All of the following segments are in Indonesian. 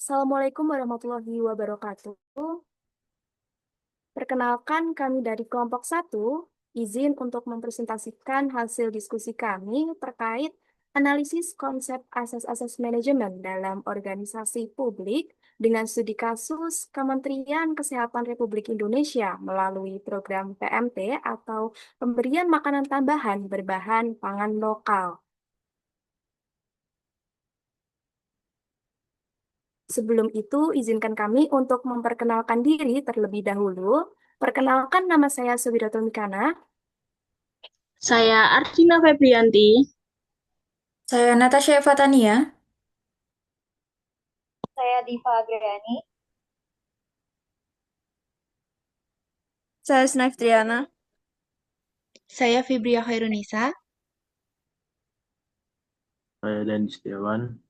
Assalamualaikum warahmatullahi wabarakatuh. Perkenalkan kami dari kelompok satu, izin untuk mempresentasikan hasil diskusi kami terkait analisis konsep asas-asas manajemen dalam organisasi publik dengan studi kasus Kementerian Kesehatan Republik Indonesia melalui program PMT atau pemberian makanan tambahan berbahan pangan lokal. Sebelum itu, izinkan kami untuk memperkenalkan diri terlebih dahulu. Perkenalkan, nama saya Subiroto Mikana. Saya Arvina Febrianti. Saya Natasha Fatania. Saya Diva Agrani. Saya Snaif Triana. Saya Fibria Khairunisa. Saya Dandi Setiawan.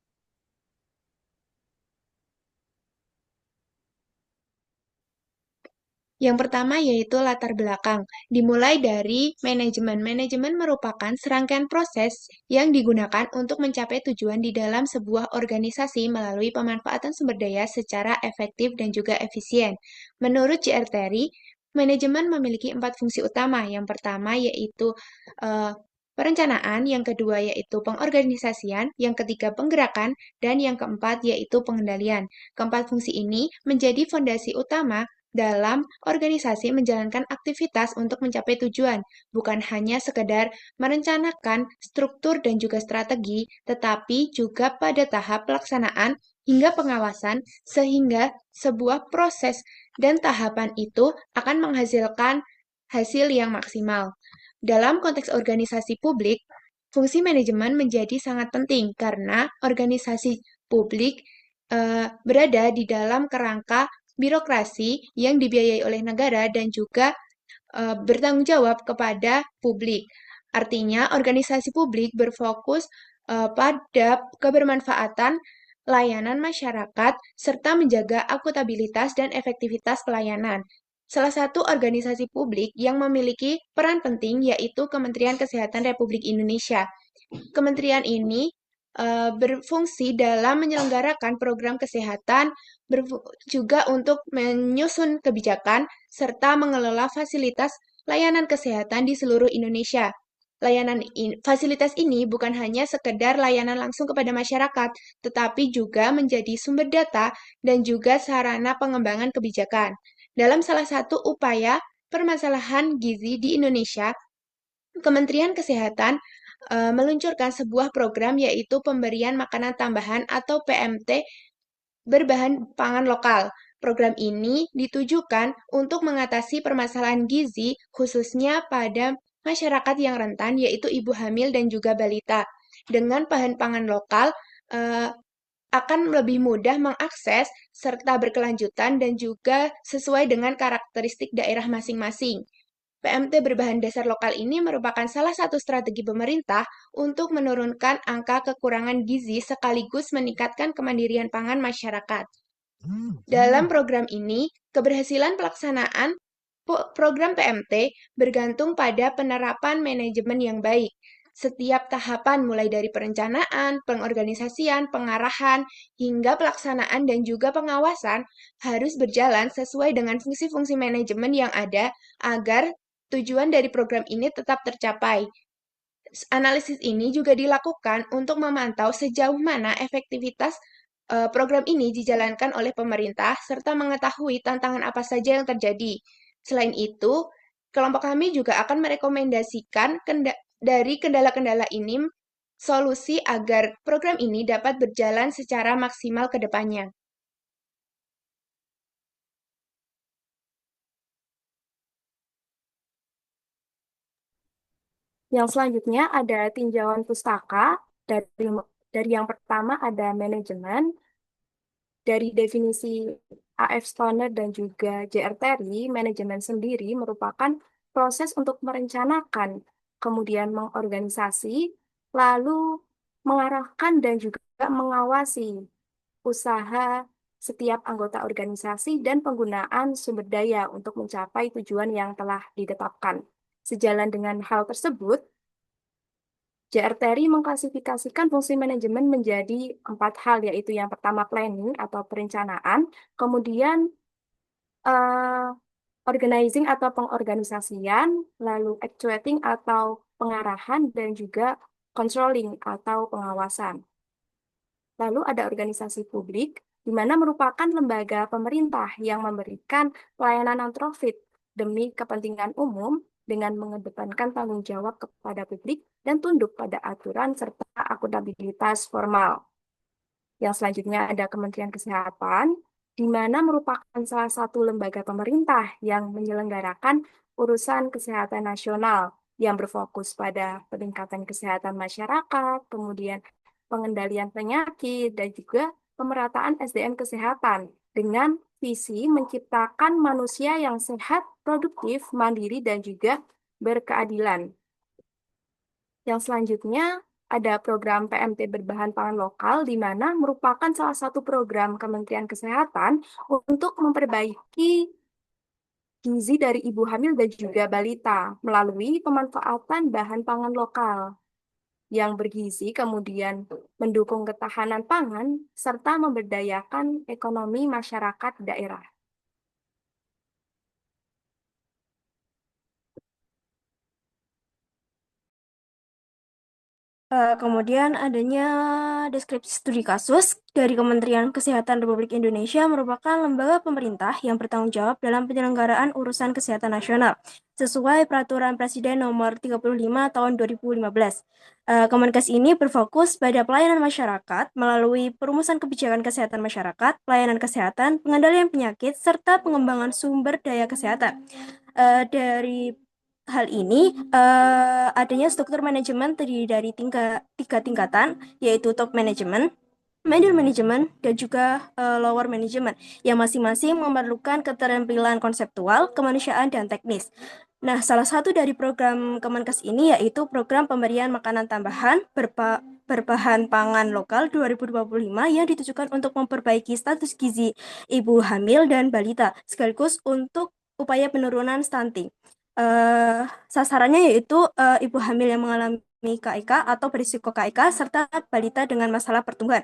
Yang pertama yaitu latar belakang. Dimulai dari manajemen. Manajemen merupakan serangkaian proses yang digunakan untuk mencapai tujuan di dalam sebuah organisasi melalui pemanfaatan sumber daya secara efektif dan juga efisien. Menurut J.R. Terry, manajemen memiliki 4 fungsi utama. Yang pertama yaitu perencanaan, yang kedua yaitu pengorganisasian, yang ketiga penggerakan, dan yang keempat yaitu pengendalian. Keempat fungsi ini menjadi fondasi utama dalam organisasi menjalankan aktivitas untuk mencapai tujuan, bukan hanya sekedar merencanakan struktur dan juga strategi, tetapi juga pada tahap pelaksanaan hingga pengawasan, sehingga sebuah proses dan tahapan itu akan menghasilkan hasil yang maksimal. Dalam konteks organisasi publik, fungsi manajemen menjadi sangat penting karena organisasi publik berada di dalam kerangka birokrasi yang dibiayai oleh negara dan juga bertanggung jawab kepada publik. Artinya, organisasi publik berfokus pada kebermanfaatan layanan masyarakat serta menjaga akuntabilitas dan efektivitas pelayanan. Salah satu organisasi publik yang memiliki peran penting yaitu Kementerian Kesehatan Republik Indonesia. Kementerian ini berfungsi dalam menyelenggarakan program kesehatan, juga untuk menyusun kebijakan, serta mengelola fasilitas layanan kesehatan di seluruh Indonesia. Fasilitas ini bukan hanya sekedar layanan langsung kepada masyarakat, tetapi juga menjadi sumber data dan juga sarana pengembangan kebijakan. Dalam salah satu upaya permasalahan gizi di Indonesia, Kementerian Kesehatan meluncurkan sebuah program yaitu pemberian makanan tambahan atau PMT berbahan pangan lokal. Program ini ditujukan untuk mengatasi permasalahan gizi khususnya pada masyarakat yang rentan yaitu ibu hamil dan juga balita. Dengan bahan pangan lokal akan lebih mudah mengakses serta berkelanjutan dan juga sesuai dengan karakteristik daerah masing-masing. PMT berbahan dasar lokal ini merupakan salah satu strategi pemerintah untuk menurunkan angka kekurangan gizi sekaligus meningkatkan kemandirian pangan masyarakat. Dalam program ini, keberhasilan pelaksanaan program PMT bergantung pada penerapan manajemen yang baik. Setiap tahapan mulai dari perencanaan, pengorganisasian, pengarahan, hingga pelaksanaan dan juga pengawasan harus berjalan sesuai dengan fungsi-fungsi manajemen yang ada agar tujuan dari program ini tetap tercapai. Analisis ini juga dilakukan untuk memantau sejauh mana efektivitas program ini dijalankan oleh pemerintah serta mengetahui tantangan apa saja yang terjadi. Selain itu, kelompok kami juga akan merekomendasikan dari kendala-kendala ini solusi agar program ini dapat berjalan secara maksimal ke depannya. Yang selanjutnya ada tinjauan pustaka. Dari, dari yang pertama ada manajemen. Dari definisi A.F. Stoner dan juga J.R. Terry, manajemen sendiri merupakan proses untuk merencanakan, kemudian mengorganisasi, lalu mengarahkan dan juga mengawasi usaha setiap anggota organisasi dan penggunaan sumber daya untuk mencapai tujuan yang telah ditetapkan. Sejalan dengan hal tersebut, JRTRI mengklasifikasikan fungsi manajemen menjadi 4 hal, yaitu yang pertama planning atau perencanaan, kemudian eh, organizing atau pengorganisasian, lalu actuating atau pengarahan, dan juga controlling atau pengawasan. Lalu ada organisasi publik, di mana merupakan lembaga pemerintah yang memberikan pelayanan non-profit demi kepentingan umum dengan mengedepankan tanggung jawab kepada publik dan tunduk pada aturan serta akuntabilitas formal. Yang selanjutnya ada Kementerian Kesehatan, di mana merupakan salah satu lembaga pemerintah yang menyelenggarakan urusan kesehatan nasional yang berfokus pada peningkatan kesehatan masyarakat, kemudian pengendalian penyakit, dan juga pemerataan SDM kesehatan dengan visi menciptakan manusia yang sehat, produktif, mandiri, dan juga berkeadilan. Yang selanjutnya ada program PMT berbahan pangan lokal, di mana merupakan salah satu program Kementerian Kesehatan untuk memperbaiki gizi dari ibu hamil dan juga balita melalui pemanfaatan bahan pangan lokal yang bergizi, kemudian mendukung ketahanan pangan, serta memberdayakan ekonomi masyarakat daerah. Kemudian adanya deskripsi studi kasus dari Kementerian Kesehatan Republik Indonesia merupakan lembaga pemerintah yang bertanggung jawab dalam penyelenggaraan urusan kesehatan nasional sesuai Peraturan Presiden Nomor 35 Tahun 2015. Kemenkes ini berfokus pada pelayanan masyarakat melalui perumusan kebijakan kesehatan masyarakat, pelayanan kesehatan, pengendalian penyakit, serta pengembangan sumber daya kesehatan. Dari hal ini, adanya struktur manajemen terdiri dari tiga tingkatan, yaitu top management, middle management, dan juga lower management, yang masing-masing memerlukan keterampilan konseptual, kemanusiaan, dan teknis. Nah, salah satu dari program Kemenkes ini yaitu program pemberian makanan tambahan berbahan pangan lokal 2025 yang ditujukan untuk memperbaiki status gizi ibu hamil dan balita, sekaligus untuk upaya penurunan stunting. Sasarannya yaitu ibu hamil yang mengalami KIK atau berisiko KIK serta balita dengan masalah pertumbuhan.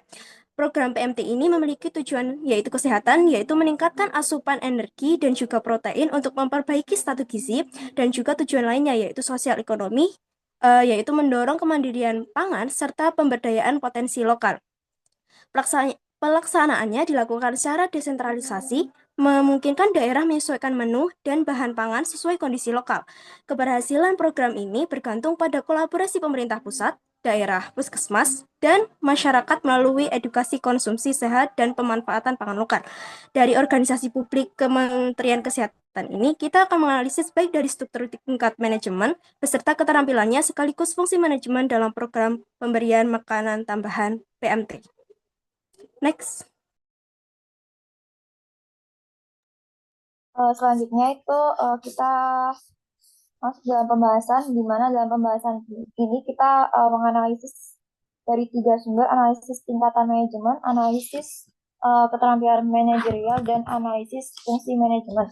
Program PMT ini memiliki tujuan yaitu kesehatan, yaitu meningkatkan asupan energi dan juga protein untuk memperbaiki status gizi, dan juga tujuan lainnya yaitu sosial ekonomi, yaitu mendorong kemandirian pangan serta pemberdayaan potensi lokal. Pelaksanaannya dilakukan secara desentralisasi, memungkinkan daerah menyesuaikan menu dan bahan pangan sesuai kondisi lokal. Keberhasilan program ini bergantung pada kolaborasi pemerintah pusat, daerah, puskesmas, dan masyarakat melalui edukasi konsumsi sehat dan pemanfaatan pangan lokal. Dari organisasi publik Kementerian Kesehatan ini, kita akan menganalisis baik dari struktur tingkat manajemen beserta keterampilannya sekaligus fungsi manajemen dalam program pemberian makanan tambahan PMT. Next. Selanjutnya itu kita masuk dalam pembahasan, di mana dalam pembahasan ini kita menganalisis dari 3 sumber, analisis tingkatan manajemen, analisis keterampilan manajerial, dan analisis fungsi manajemen.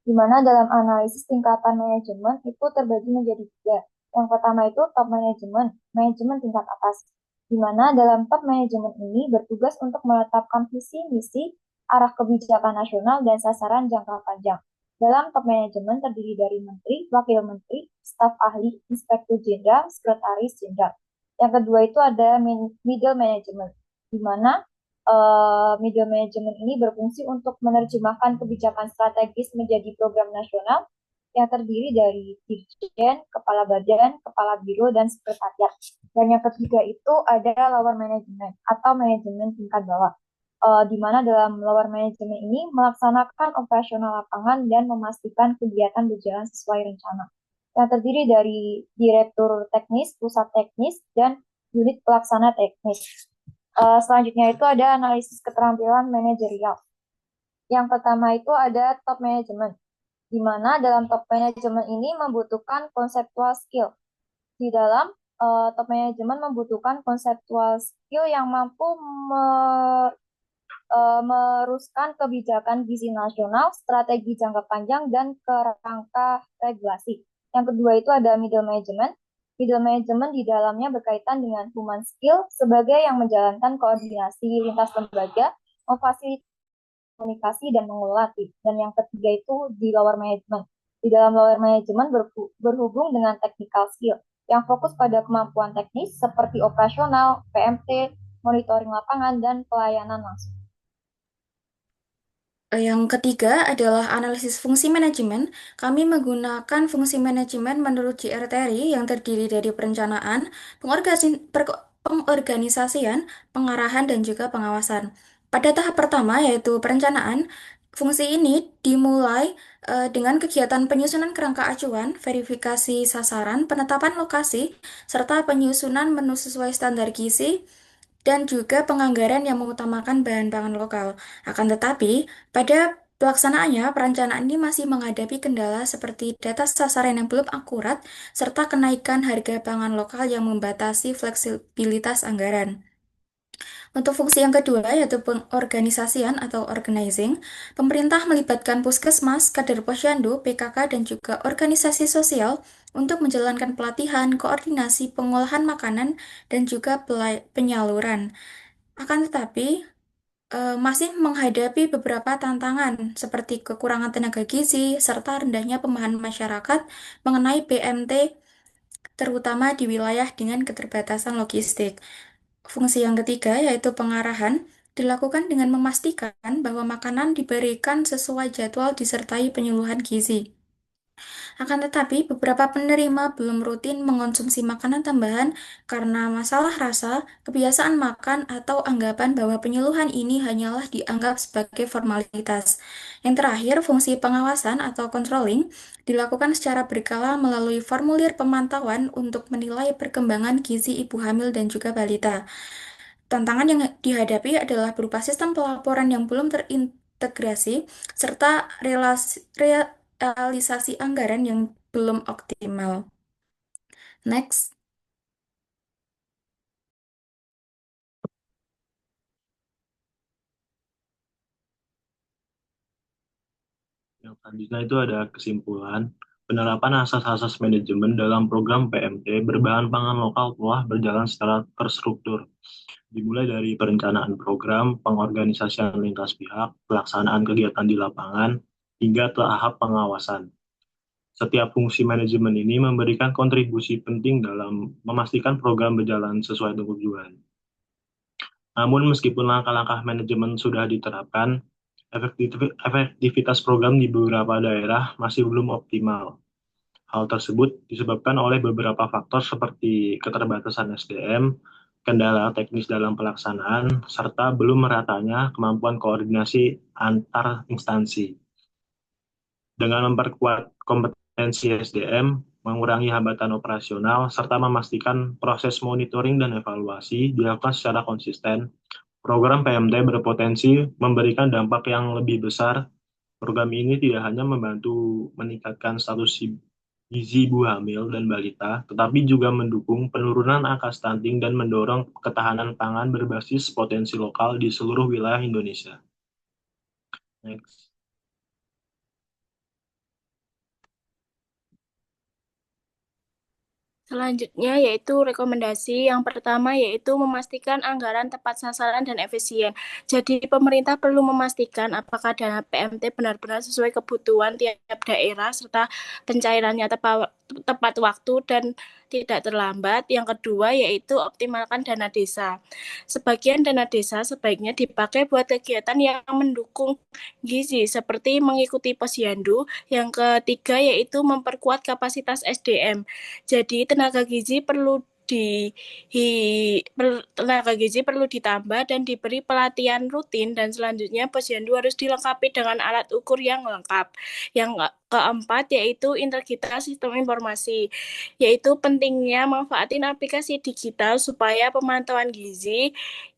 Di mana dalam analisis tingkatan manajemen itu terbagi menjadi 3. Yang pertama itu top manajemen, manajemen tingkat atas. Di mana dalam top manajemen ini bertugas untuk menetapkan visi, misi, arah kebijakan nasional, dan sasaran jangka panjang. Dalam top manajemen terdiri dari menteri, wakil menteri, staf ahli, inspektur jenderal, sekretaris jenderal. Yang kedua itu ada middle management, di mana middle management ini berfungsi untuk menerjemahkan kebijakan strategis menjadi program nasional yang terdiri dari dirjen, kepala badan, kepala biro, dan sekretariat. Dan yang ketiga itu ada lower management atau manajemen tingkat bawah, di mana dalam lower management ini melaksanakan operasional lapangan dan memastikan kegiatan berjalan sesuai rencana. Yang terdiri dari direktur teknis, pusat teknis, dan unit pelaksana teknis. Selanjutnya itu ada analisis keterampilan manajerial. Yang pertama itu ada top management, di mana dalam top management ini membutuhkan konseptual skill. Di dalam top management membutuhkan konseptual skill yang mampu meruskan kebijakan gizi nasional, strategi jangka panjang, dan kerangka regulasi. Yang kedua itu ada middle management, Middle management di dalamnya berkaitan dengan human skill sebagai yang menjalankan koordinasi lintas lembaga, memfasilitasi komunikasi dan mengelola tim. Dan yang ketiga itu di lower management. Di dalam lower management berhubung dengan technical skill yang fokus pada kemampuan teknis seperti operasional, PMT, monitoring lapangan, dan pelayanan langsung. Yang ketiga adalah analisis fungsi manajemen. Kami menggunakan fungsi manajemen menurut JR-Terry yang terdiri dari perencanaan, pengorganisasian, pengarahan, dan juga pengawasan. Pada tahap pertama, yaitu perencanaan, fungsi ini dimulai dengan kegiatan penyusunan kerangka acuan, verifikasi sasaran, penetapan lokasi, serta penyusunan menu sesuai standar gizi, dan juga penganggaran yang mengutamakan bahan pangan lokal. Akan tetapi, pada pelaksanaannya, perencanaan ini masih menghadapi kendala seperti data sasaran yang belum akurat, serta kenaikan harga pangan lokal yang membatasi fleksibilitas anggaran. Untuk fungsi yang kedua, yaitu pengorganisasian atau organizing, pemerintah melibatkan puskesmas, kader posyandu, PKK, dan juga organisasi sosial untuk menjalankan pelatihan, koordinasi, pengolahan makanan, dan juga penyaluran. Akan tetapi, masih menghadapi beberapa tantangan seperti kekurangan tenaga gizi serta rendahnya pemahaman masyarakat mengenai PMT, terutama di wilayah dengan keterbatasan logistik. Fungsi yang ketiga yaitu pengarahan dilakukan dengan memastikan bahwa makanan diberikan sesuai jadwal disertai penyuluhan gizi. Akan tetapi, beberapa penerima belum rutin mengonsumsi makanan tambahan karena masalah rasa, kebiasaan makan, atau anggapan bahwa penyuluhan ini hanyalah dianggap sebagai formalitas. Yang terakhir, fungsi pengawasan atau controlling dilakukan secara berkala melalui formulir pemantauan untuk menilai perkembangan gizi ibu hamil dan juga balita. Tantangan yang dihadapi adalah berupa sistem pelaporan yang belum terintegrasi, serta realisasi anggaran yang belum optimal. Next. Yang selanjutnya itu ada kesimpulan. Penerapan asas-asas manajemen dalam program PMT berbahan pangan lokal telah berjalan secara terstruktur. Dimulai dari perencanaan program, pengorganisasian lintas pihak, pelaksanaan kegiatan di lapangan, hingga tahap pengawasan. Setiap fungsi manajemen ini memberikan kontribusi penting dalam memastikan program berjalan sesuai tujuan. Namun meskipun langkah-langkah manajemen sudah diterapkan, efektivitas program di beberapa daerah masih belum optimal. Hal tersebut disebabkan oleh beberapa faktor seperti keterbatasan SDM, kendala teknis dalam pelaksanaan, serta belum meratanya kemampuan koordinasi antar instansi. Dengan memperkuat kompetensi SDM, mengurangi hambatan operasional, serta memastikan proses monitoring dan evaluasi dilakukan secara konsisten, program PMT berpotensi memberikan dampak yang lebih besar. Program ini tidak hanya membantu meningkatkan status gizi ibu hamil dan balita, tetapi juga mendukung penurunan angka stunting dan mendorong ketahanan pangan berbasis potensi lokal di seluruh wilayah Indonesia. Next. Selanjutnya yaitu rekomendasi yang pertama yaitu memastikan anggaran tepat sasaran dan efisien. Jadi pemerintah perlu memastikan apakah dana PMT benar-benar sesuai kebutuhan tiap daerah serta pencairannya tepat waktu dan tidak terlambat. Yang kedua yaitu optimalkan dana desa. Sebagian dana desa sebaiknya dipakai buat kegiatan yang mendukung gizi seperti mengikuti posyandu. Yang ketiga yaitu memperkuat kapasitas SDM. Jadi tenaga gizi perlu ditambah dan diberi pelatihan rutin dan selanjutnya posyandu harus dilengkapi dengan alat ukur yang lengkap. Yang keempat yaitu integritas sistem informasi, yaitu pentingnya manfaatin aplikasi digital supaya pemantauan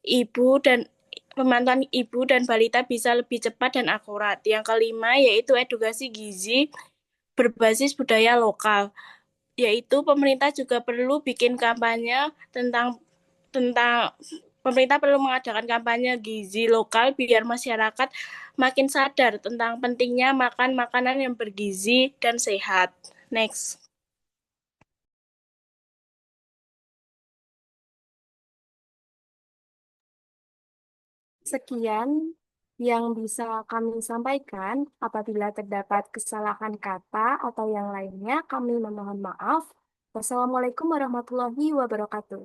ibu dan balita bisa lebih cepat dan akurat. Yang kelima yaitu edukasi gizi berbasis budaya lokal, yaitu pemerintah juga perlu bikin kampanye tentang pemerintah perlu mengadakan kampanye gizi lokal biar masyarakat makin sadar tentang pentingnya makan makanan yang bergizi dan sehat. Next. Sekian yang bisa kami sampaikan. Apabila terdapat kesalahan kata atau yang lainnya, kami memohon maaf. Wassalamualaikum warahmatullahi wabarakatuh.